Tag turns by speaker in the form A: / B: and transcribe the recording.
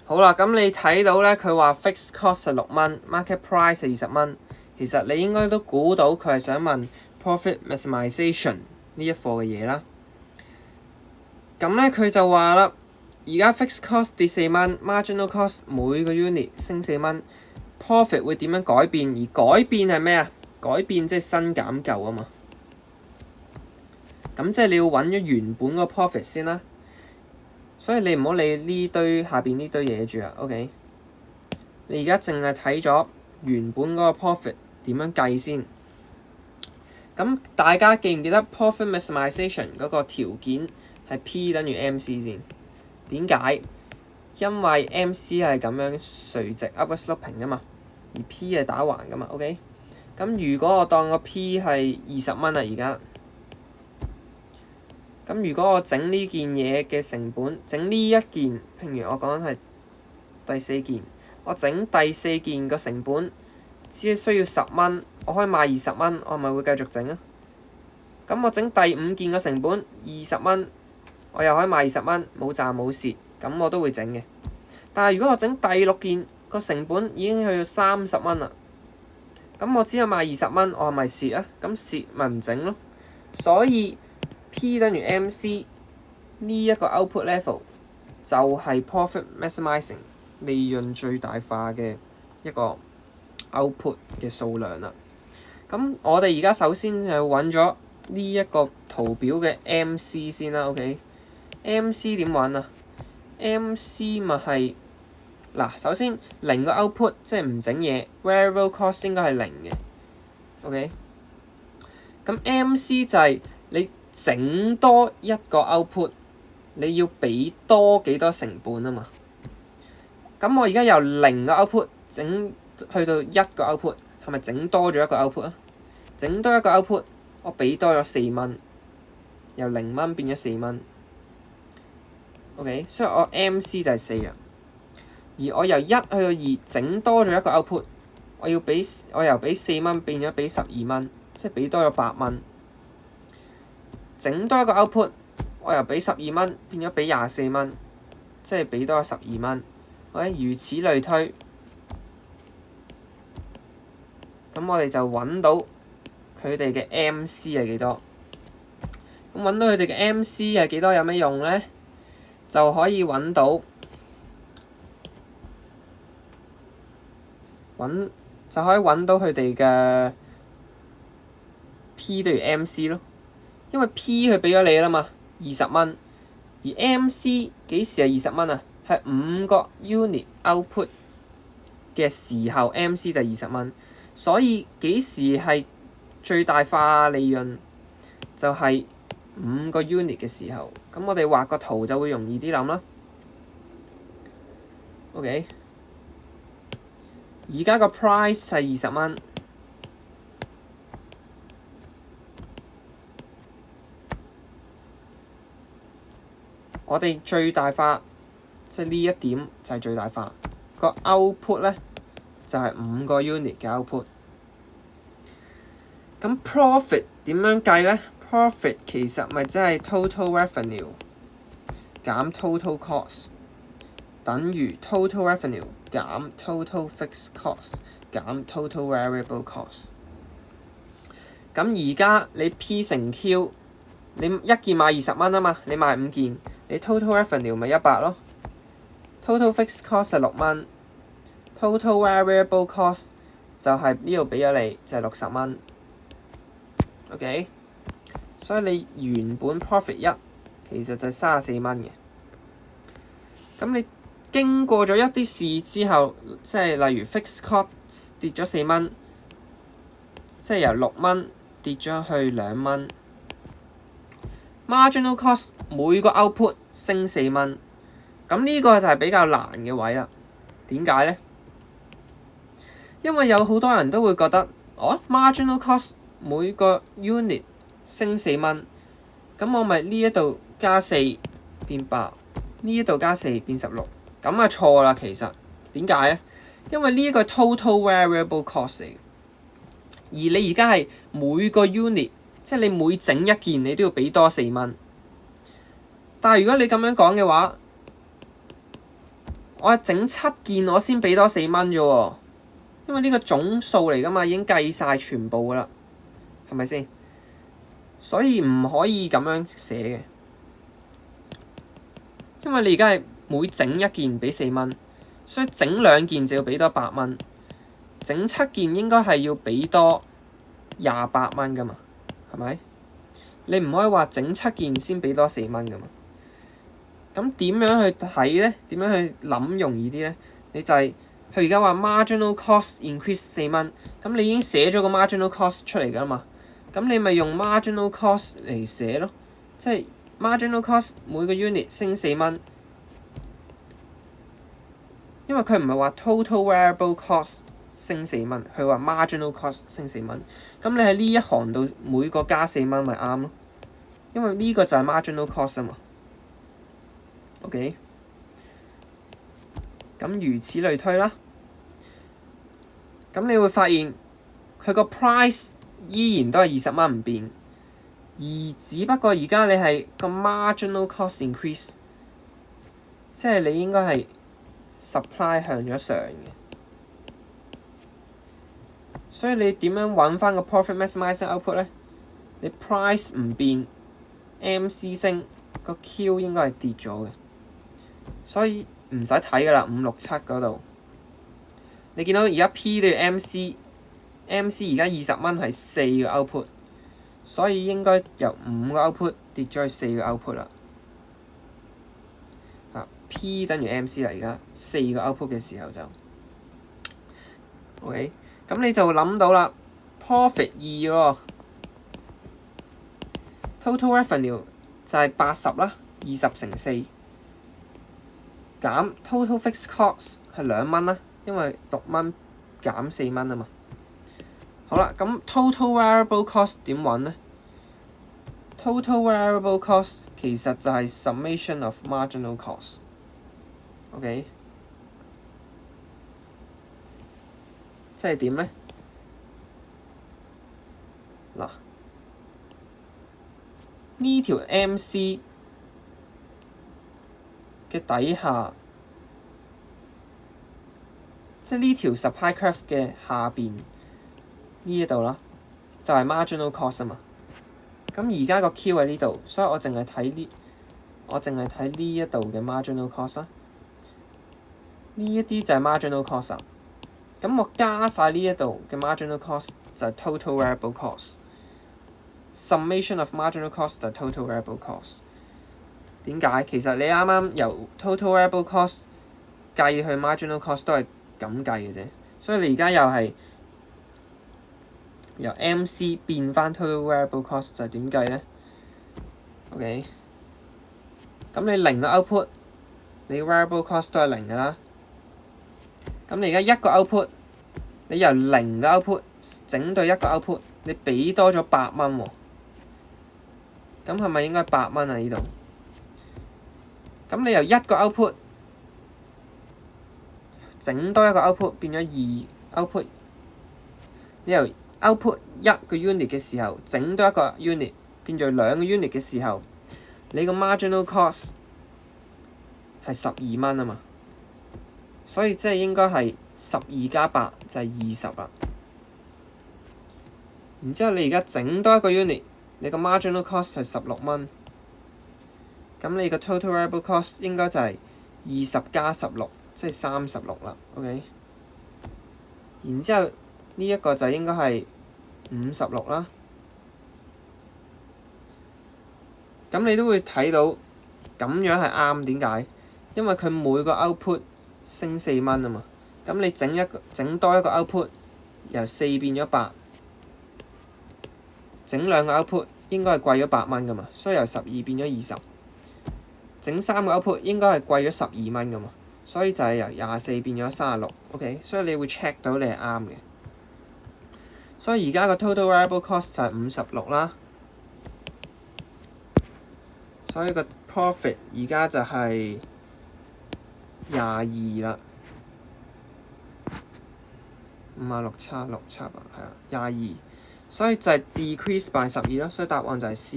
A: 好啦，咁你睇到咧，佢話 fixed cost 係6蚊，market price 係20蚊。其實你應該都估到佢係想問 profit maximisation 呢一課嘅嘢啦。咁咧佢就話啦，而家 fixed cost 跌4蚊 ，marginal cost 每個 unit 升4蚊 ，profit 會點樣改變？而改變係咩啊？改變即係新減舊啊嘛。咁即係你要揾咗原本個 profit 先啦。所以你唔好理呢堆下邊呢堆嘢住啦 ，OK？ 你而家淨係睇咗原本嗰個 profit 點樣計先。咁大家記唔記得 profit maximisation 嗰個條件係 P 等於 MC 先？點解？因為 MC 係咁樣垂直 upward sloping 噶嘛，而 P 係打橫噶嘛 ，OK？ 咁如果我當個 P 係20蚊啊，而家咁如果我整呢件嘢嘅成本，整呢一件，譬如我講係第4件，我整第4件個成本只係需要10蚊，我可以賣20蚊，我係咪會繼續整啊？咁我整第5件個成本20蚊，我又可以賣20蚊，冇賺冇蝕，咁我都會整嘅。但係如果我整第6件個成本已經去到30蚊啦，咁我只係賣20蚊，我係咪蝕啊？咁蝕咪唔整咯。所以 P 等於 MC 呢一個 output level 就係 profit maximising 利潤最大化嘅一個 output 嘅數量啦。咁我哋而家首先就揾咗呢一個圖表嘅 MC 先啦 ，OK？MC 點揾啊 ？MC 咪係嗱，首先零個 output 即係唔整嘢 ，variable cost 應該係零嘅 ，OK？ 咁 MC 就係你整多一個 output， 你要俾多幾多成本啊嘛？咁我而家由0個 output 整去到1個 output， 係咪整多咗一個 output 啊？整多一個 output， 我俾多咗4蚊，由0蚊變咗4蚊。OK， 所以我 MC 就係4啊。而我由1去到2，整多咗一個 output， 我由俾4蚊變咗俾12蚊，即係俾多咗8蚊。整多一個 output， 我由俾12蚊變咗俾24蚊，即係俾多咗12蚊。OK， 如此類推，咁我哋就揾到佢哋嘅 MC 係幾多？咁揾到佢哋嘅 MC 係幾多有咩用咧？就可以揾到佢哋嘅 P 等於 MC 咯。因為 P 佢俾咗你啦嘛，20蚊，而 MC 幾時係20蚊啊？係5個 unit output 嘅時候 MC 就係20蚊，所以幾時係最大化利潤？就係5個 unit 嘅時候。咁我哋畫個圖就會容易啲諗啦。OK， 而家個 price 係20蚊。我哋最大化，即係呢一點就係最大化。個 output 咧就係5個 unit 嘅 output。咁 profit 點樣計咧 ？profit 其實咪即係 total revenue 減 total cost 等於 total revenue 減 total fixed cost 減 total variable cost。咁而家你 P 乘 Q， 你一件賣20蚊啊嘛，你賣5件。你 total revenue 咪100咯 ，total fixed cost 係6蚊 ，total variable cost 就係呢度俾咗你就係60蚊。OK， 所以你原本 profit 1其實就係34蚊嘅。咁你經過咗一啲事之後，即係例如 fixed cost 跌咗4蚊，即係由6蚊跌咗去2蚊。Marginal cost 每個 output 升4蚊，咁呢個就係比較難嘅位啦。點解咧？因為有好多人都會覺得，marginal cost 每個 unit 升4蚊，咁我咪呢一度加4變8，呢一度加4變16，咁啊錯啦。其實點解咧？因為呢一個 total variable cost 嚟，而你而家係每個 unit。即係你每整一件，你都要俾多4蚊。但係如果你咁樣講嘅話，我係整7件我先俾多4蚊啫喎，因為呢個總數嚟㗎嘛，已經計晒全部㗎啦，係咪先？所以唔可以咁樣寫嘅，因為你而家係每整一件俾4蚊，所以整2件就要俾多8蚊，整7件應該係要俾多28蚊㗎嘛，係咪？你唔可以話整7件先俾多4蚊㗎嘛。咁點樣去睇咧？點樣去諗容易啲咧？你就係佢而家話 marginal cost increase 4蚊，咁你已經寫咗個 marginal cost 出嚟㗎嘛？咁你咪用 marginal cost 嚟寫咯，即係 marginal cost 每個 unit 升4蚊，因為佢唔係話 total variable cost 升4蚊，佢話 marginal cost 升4蚊。咁你喺呢一行度每個加4蚊咪啱咯，因為呢個就係 marginal cost 啊嘛。OK， 咁如此類推啦。咁你會發現佢個 price 依然都係20蚊唔變，而只不過而家你係個 marginal cost increase，即係你應該係 supply 向咗上嘅。所以你點樣揾翻個 profit maximizing output 咧？你 price 唔變 ，MC 升，個 Q 應該係跌咗嘅，所以唔使睇噶啦，5、6、7嗰度。你見到而家 P 對 MC 而家20蚊係4個 output，所以應該由5個 output 跌咗去4個 output 啦。P 等於 MC 啦，而家4個 output 嘅時候就 OK， 咁你就諗到啦 ，profit 2喎 ，total revenue 就係80啦，20乘4減 total fixed cost 係2蚊啦，因為6蚊減4蚊啊嘛。好啦，咁 total variable cost 點揾咧？ total variable cost 其實就係 summation of marginal cost。OK， 即係點咧？嗱，呢條 MC 嘅底下，即係呢條 supply curve 嘅下邊呢一度啦，就係 marginal cost 啊嘛。咁而家個 Q 喺呢度，所以我淨係睇呢一度嘅 marginal cost 啊。呢一啲就係 marginal cost 啊。咁我加晒呢一度嘅 marginal cost 就係 total variable cost。Summation of marginal cost 就係 total variable cost。點解？其實你啱啱由 total variable cost 計去 marginal cost 都係咁計嘅啫。所以你而家又係由 MC 變翻 total variable cost 就係點計咧 ？OK， 咁你0個 output， 你 variable cost 都係0㗎啦。咁你而家1個 output， 你由0個 output 整到1個 output， 你俾多咗8蚊喎。咁係咪應該8蚊啊？呢度？咁你由1個 output 整多1個 output 變咗2 output， 你由 output 1個 unit 嘅時候整多1個 unit 變做2個 unit 嘅時候，你個 marginal cost 係12蚊啊嘛，所以即係應該係12加8就係20啦。然之後你而家整多1個 unit， 你個 marginal cost 係16蚊，咁你個 total variable cost 應該就係20加16，即係36啦。OK， 然之後呢一個就應該係56啦。咁你都會睇到咁樣係啱，點解？因為佢每個 output 升4蚊啊嘛。咁你整多一個 output， 由4變咗8，整2個 output 應該係貴咗8蚊噶嘛，所以由12變咗20。整3個 output 應該係貴咗12蚊噶嘛，所以就係由24變咗36。OK， 所以你會 check 到你係啱嘅。所以而家個 total variable cost 就係56啦。所以個 profit 而家就係22啦。56、7、6、7啊，係啊，22。所以就係 decrease by 12咯，所以答案就係 C。